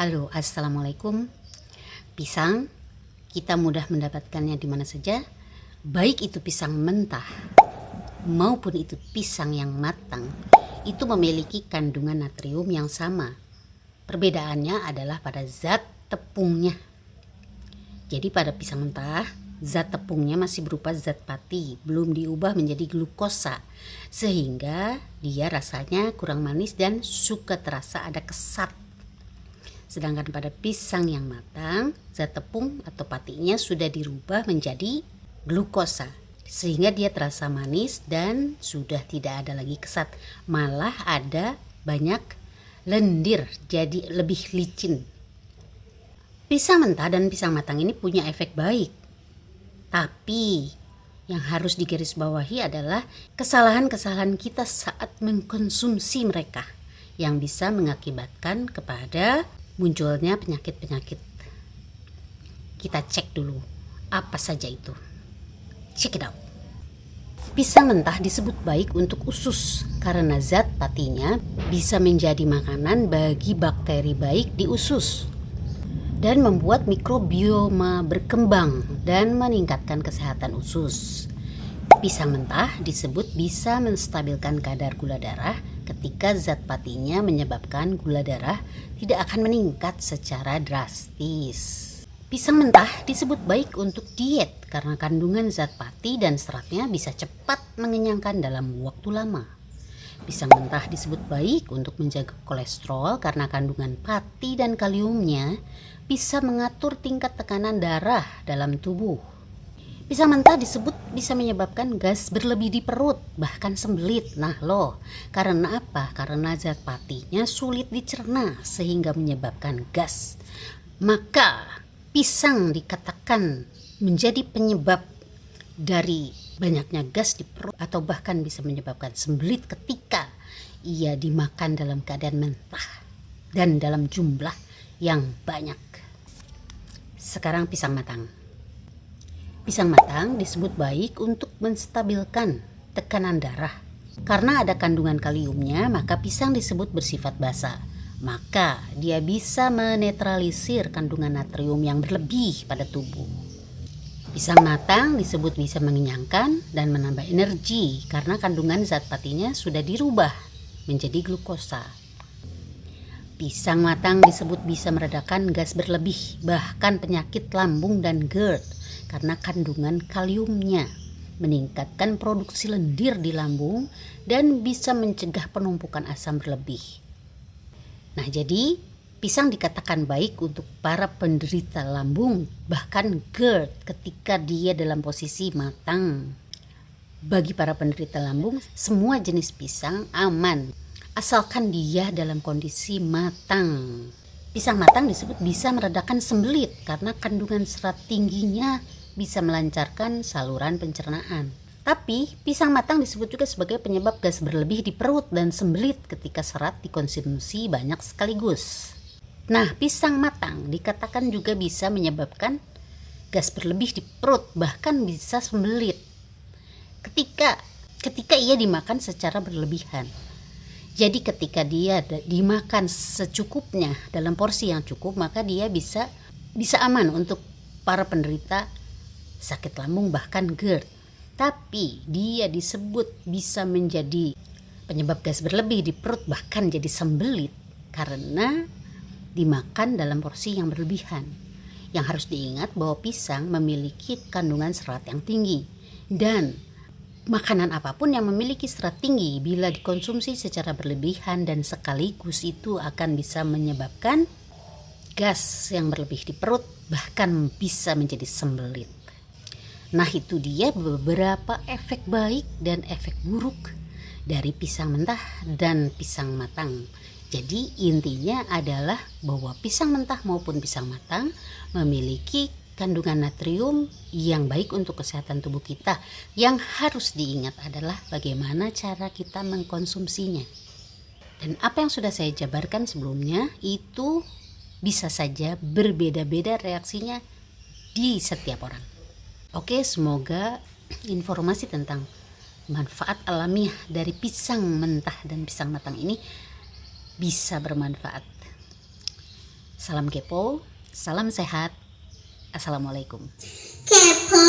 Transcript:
Halo, assalamualaikum. Pisang, kita mudah mendapatkannya di mana saja, baik itu pisang mentah maupun itu pisang yang matang, itu memiliki kandungan natrium yang sama. Perbedaannya adalah pada zat tepungnya. Jadi pada pisang mentah, zat tepungnya masih berupa zat pati, belum diubah menjadi glukosa, sehingga dia rasanya kurang manis dan suka terasa ada kesat. Sedangkan pada pisang yang matang, zat tepung atau patinya sudah dirubah menjadi glukosa, sehingga dia terasa manis dan sudah tidak ada lagi kesat. Malah ada banyak lendir, jadi lebih licin. Pisang mentah dan pisang matang ini punya efek baik. Tapi yang harus digarisbawahi adalah kesalahan-kesalahan kita saat mengkonsumsi mereka yang bisa mengakibatkan kepada munculnya penyakit-penyakit. Kita cek dulu apa saja itu. Check it out. Pisang mentah disebut baik untuk usus karena zat patinya bisa menjadi makanan bagi bakteri baik di usus dan membuat mikrobioma berkembang dan meningkatkan kesehatan usus. Pisang mentah disebut bisa menstabilkan kadar gula darah ketika zat patinya menyebabkan gula darah tidak akan meningkat secara drastis. Pisang mentah disebut baik untuk diet karena kandungan zat pati dan seratnya bisa cepat mengenyangkan dalam waktu lama. Pisang mentah disebut baik untuk menjaga kolesterol karena kandungan pati dan kaliumnya bisa mengatur tingkat tekanan darah dalam tubuh. Pisang mentah disebut bisa menyebabkan gas berlebih di perut, bahkan sembelit. Nah loh, karena apa? Karena zat patinya sulit dicerna sehingga menyebabkan gas. Maka pisang dikatakan menjadi penyebab dari banyaknya gas di perut atau bahkan bisa menyebabkan sembelit ketika ia dimakan dalam keadaan mentah dan dalam jumlah yang banyak. Sekarang pisang matang. Pisang matang disebut baik untuk menstabilkan tekanan darah. Karena ada kandungan kaliumnya, maka pisang disebut bersifat basa. Maka dia bisa menetralisir kandungan natrium yang berlebih pada tubuh. Pisang matang disebut bisa mengenyangkan dan menambah energi karena kandungan zat patinya sudah dirubah menjadi glukosa. Pisang matang disebut bisa meredakan gas berlebih, bahkan penyakit lambung dan GERD. Karena kandungan kaliumnya meningkatkan produksi lendir di lambung dan bisa mencegah penumpukan asam berlebih. Nah, jadi pisang dikatakan baik untuk para penderita lambung, bahkan GERD ketika dia dalam posisi matang. Bagi para penderita lambung, semua jenis pisang aman asalkan dia dalam kondisi matang. Pisang matang disebut bisa meredakan sembelit karena kandungan serat tingginya bisa melancarkan saluran pencernaan. Tapi pisang matang disebut juga sebagai penyebab gas berlebih di perut dan sembelit ketika serat dikonsumsi banyak sekaligus. Nah, pisang matang dikatakan juga bisa menyebabkan gas berlebih di perut, bahkan bisa sembelit ketika ia dimakan secara berlebihan. Jadi ketika dia dimakan secukupnya dalam porsi yang cukup, maka dia bisa aman untuk para penderita sakit lambung bahkan GERD. Tapi dia disebut bisa menjadi penyebab gas berlebih di perut bahkan jadi sembelit karena dimakan dalam porsi yang berlebihan. Yang harus diingat bahwa pisang memiliki kandungan serat yang tinggi dan makanan apapun yang memiliki serat tinggi bila dikonsumsi secara berlebihan dan sekaligus itu akan bisa menyebabkan gas yang berlebih di perut bahkan bisa menjadi sembelit. Nah, itu dia beberapa efek baik dan efek buruk dari pisang mentah dan pisang matang. Jadi intinya adalah bahwa pisang mentah maupun pisang matang memiliki kandungan natrium yang baik untuk kesehatan tubuh kita. Yang harus diingat adalah bagaimana cara kita mengkonsumsinya. Dan apa yang sudah saya jabarkan sebelumnya itu bisa saja berbeda-beda reaksinya di setiap orang. Oke, semoga informasi tentang manfaat alamiah dari pisang mentah dan pisang matang ini bisa bermanfaat. Salam kepo, salam sehat. Assalamualaikum. Kepo